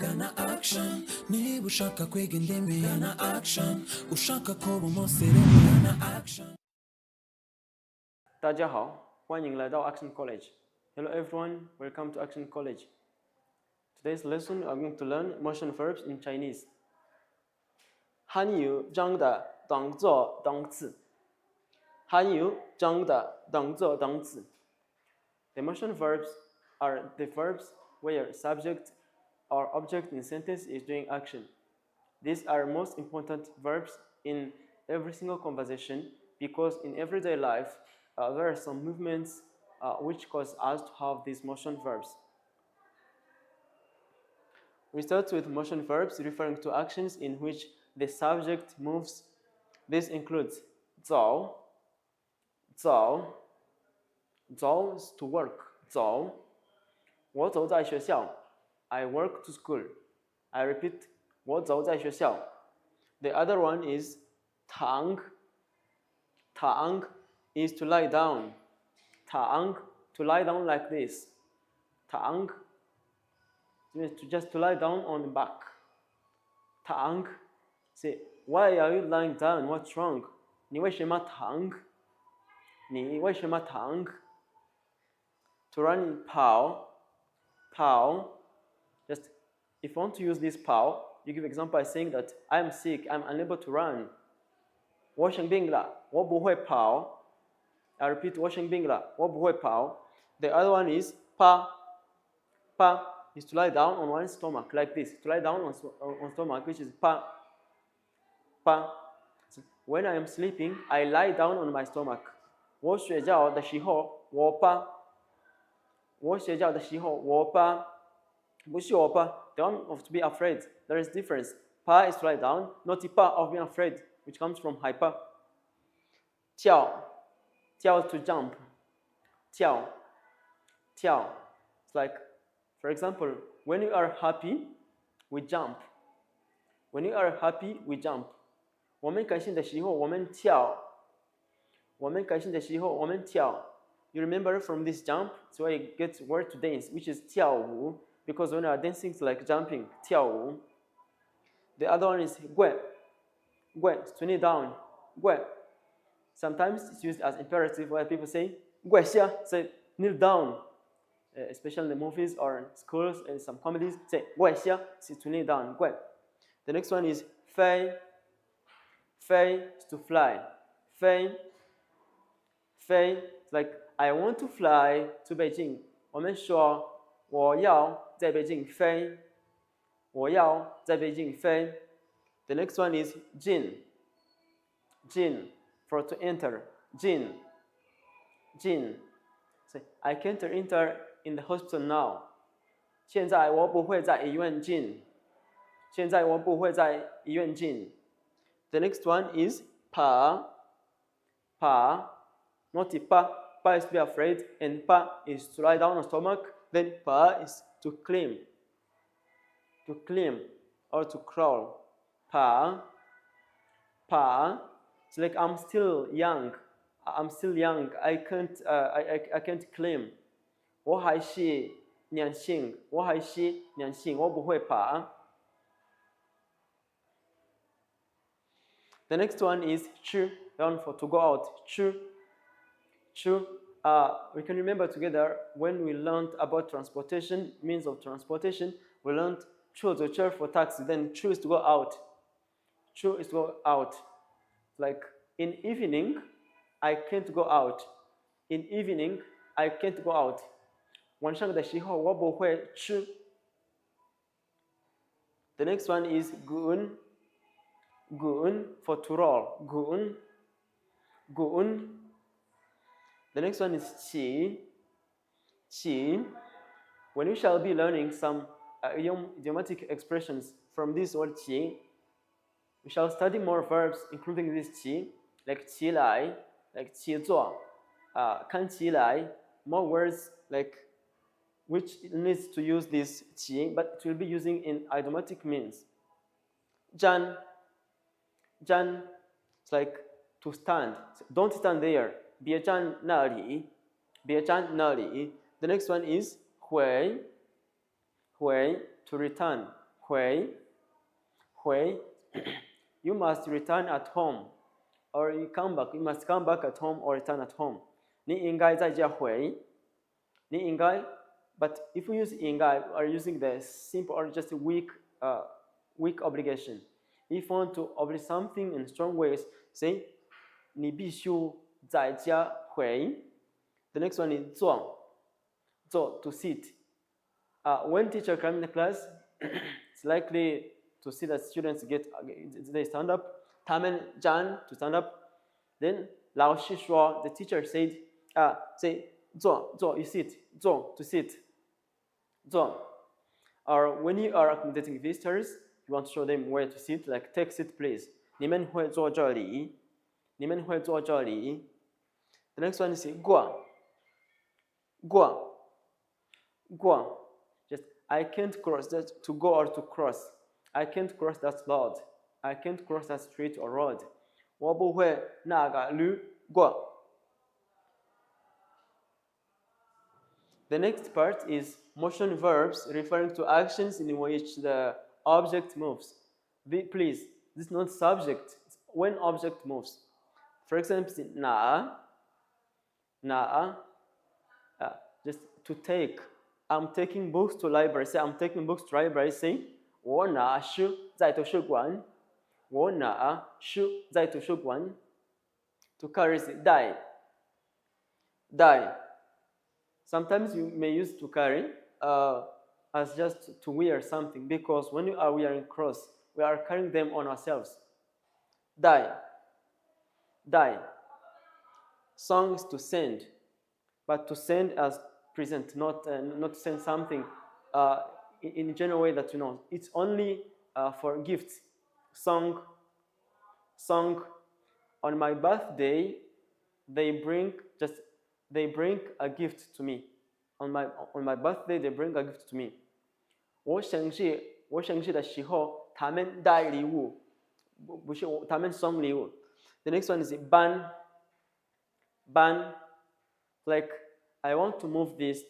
gana action niba ushaka kwiga indimi gana action ushaka kuba umusirimu gana action 大家好，欢迎来到 Action College. Hello everyone, welcome to Action College. Today's lesson we are going to learn motion verbs in Chinese. 含有中的动作动词，含有中的动作动词。The motion verbs are the verbs where subject or object in sentence is doing action. These are most important verbs in every single conversation because in everyday life there are some movements which cause us to have these motion verbs. We start with motion verbs referring to actions in which the subject moves. This includes 走 is to work. 走，我走在学校。I work to school. I repeat, 我走在学校。The other one is 躺 is to lie down. 躺 to lie down like this. 躺 means just to lie down on the back. 躺 say, why are you lying down? What's wrong? 你为什么躺？你为什么躺？ To run 跑 just if you want to use this 跑 you give example by saying that I'm sick, I'm unable to run. 我生病了，我不会跑。I repeat, 我生病了，我不会跑。The other one is 趴 is to lie down on one's stomach like this. To lie down on stomach, which is 趴。So when I am sleeping, I lie down on my stomach. 我睡觉的时候，我趴。我睡觉的时候，我趴。不是我趴。Don't have to be afraid. There is difference. 趴 is to lie down, not the 趴 of being afraid, which comes from hyper. 跳 to jump. 跳 It's like, for example, when you are happy, we jump. When you are happy, we jump. 我们开心的时候，我们跳。我们开心的时候，我们跳。You remember from this jump, so I get word to dance, which is 跳舞, because when you are dancing, it's like jumping, 跳舞. The other one is 跪 to kneel down, 跪. Sometimes it's used as imperative where people say 跪下, say kneel down, especially in the movies or in schools and some comedies, say 跪下, say to kneel down, 跪. The next one is 飞 is to fly, 飞 it's like I want to fly to Beijing. 我们说我要在北京飞。我要在北京飞。The next one is 进 for to enter. 进 Say, I can't enter in the hospital now. 现在我不会在医院进。现在我不会在医院进。The next one is 爬 not pa is to be afraid, and pa is to lie down on stomach. Then pa is to climb or to crawl. Pa. It's like I'm still young. I can't climb. 我还是年轻，我不会爬。The next one is 去 down for to go out. 去 we can remember together when we learned about transportation, means of transportation, we learned 去走 chair for taxi, then 去 is to go out. 去 is to go out. Like in evening, I can't go out. In evening, I can't go out. 晚上的时候我不会去。The next one is 滚 for to roll. 滚 The next one is 起 When we shall be learning some idiomatic expressions from this word 起, we shall study more verbs including this 起, like 起来, like 起坐, 看起来, more words like which needs to use this 起, but it will be using in idiomatic means. 站 it's like to stand. Don't stand there. 别站那里. The next one is 回 to return. 回 you must return at home or you must come back at home or return at home 你应该在家回你应该 but if we use 应该 are using the simple or just weak obligation if you want to oblige something in strong ways say 你必须在家回 the next one is 坐 to sit when teacher comes in the class it's likely to see that students they stand up 他们站 to stand up then 老师说 the teacher said say 坐 you sit 坐 to sit 坐 or when you are accommodating visitors you want to show them where to sit like take seat please 你们会坐这里 the next one is 过 just I can't cross that to go or to cross I can't cross that road I can't cross that street or road 我不会那个路过 The next part is motion verbs referring to actions in which the object moves. Please, this is not subject. It's when object moves. For example, just to take. I'm taking books to library. Say I'm taking books to library. Say 我拿书在图书馆。我拿书在图书馆。To carry say die. Sometimes you may use to carry as just to wear something because when you are wearing clothes, we are carrying them on ourselves. Die. Songs to send, but to send as present, not send something in a general way that you know. It's only for gifts. Song. On my birthday, they bring a gift to me. On my birthday, they bring a gift to me. 我生日的时候，他们带礼物，不是他们送礼物。The next one is ban. Like I want to move this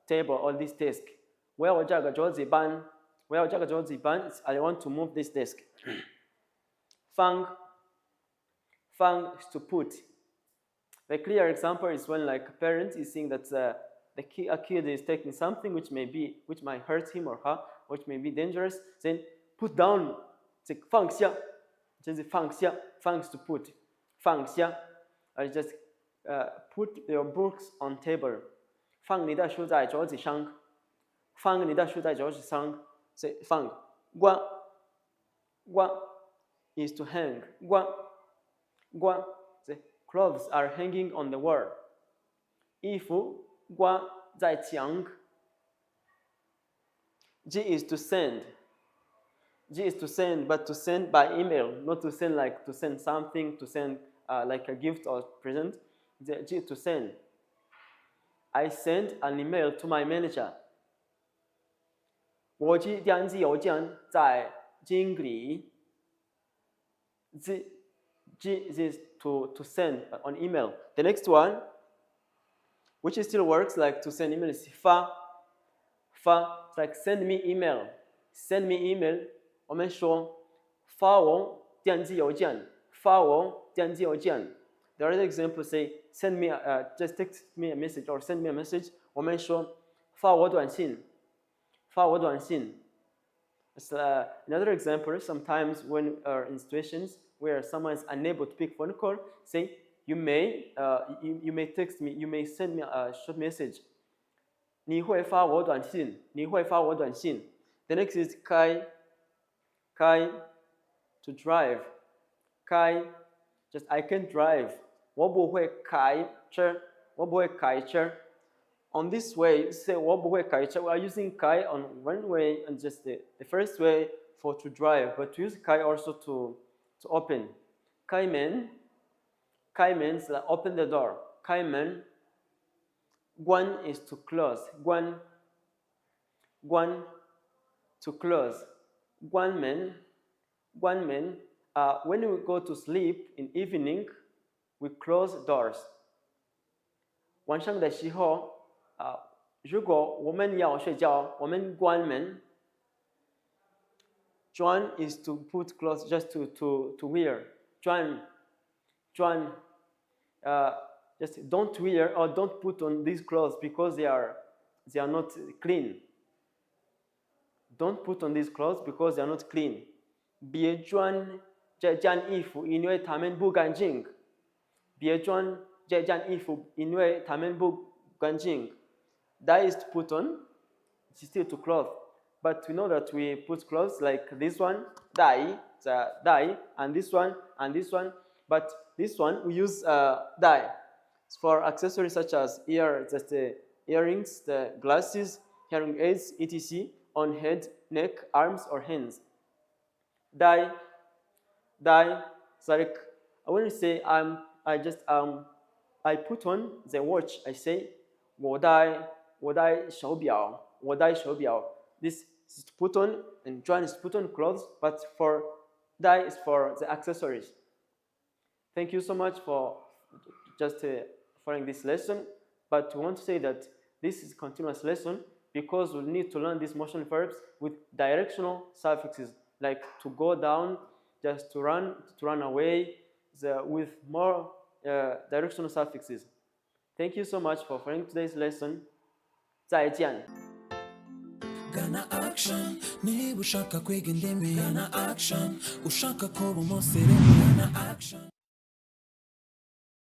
table or this desk. 我要这个桌子搬。I want to move this desk. 放 is to put. The clear example is when like a parent is seeing that a kid is taking something which might hurt him or her, which may be dangerous. Then put down. It's like 放下. Just 放下. 放 is to put. 放下. Or just put your books on table. 放你的书在桌子上. 放你的书在桌子上. Say 放. 挂 is to hang. 挂. Say clothes are hanging on the wall. 衣服挂在墙. G is to send. But to send by email, not to send like to send something, to send like a gift or present. G is to send. I sent an email to my manager. 我寄电子邮件在经理。G is to send on email. The next one, which still works like to send email, is 发 it's like send me email. 我们说发我电子邮件。The other example say send me just text me a message or send me a message. 我们说发我短信。It's another example. Sometimes when we are in situations where someone is unable to pick phone call, say you may text me, you may send me a short message. 你会发我短信。The next is 开 to drive. 开 just I can drive. 我不会开车。On this way, say 我不会开车. We are using 开 on one way and just the first way for to drive, but to use 開 also to open. 開門 means like open the door. 開門 關 is to close. 關 to close. 關門 when we go to sleep in evening, we close doors. 晚上的时候如果我们要睡觉，我们关门。Juan is to put clothes, just to wear. Juan, just don't wear or don't put on these clothes because they are not clean. Don't put on these clothes because they are not clean. 别穿这件衣服，因为它们不干净。别穿这件衣服，因为它们不干净。That is to put on, it's still to cloth. But we know that we put clothes like this one, dye, and this one, and this one. But this one, we use dye for accessories such as earrings, the glasses, hearing aids, etc. on head, neck, arms, or hands. Dye. So like when you say I put on the watch, I say 我戴手表. This is to put on, and John is to put on clothes, but for dye is for the accessories. Thank you so much for just following this lesson. But we want to say that this is a continuous lesson because we need to learn these motion verbs with directional suffixes, like to go down, just to run away, with more directional suffixes. Thank you so much for following today's lesson. 再见. Gana action, niba ushaka kwiga indimi, gana action, ushaka kuba umusirimu, gana action.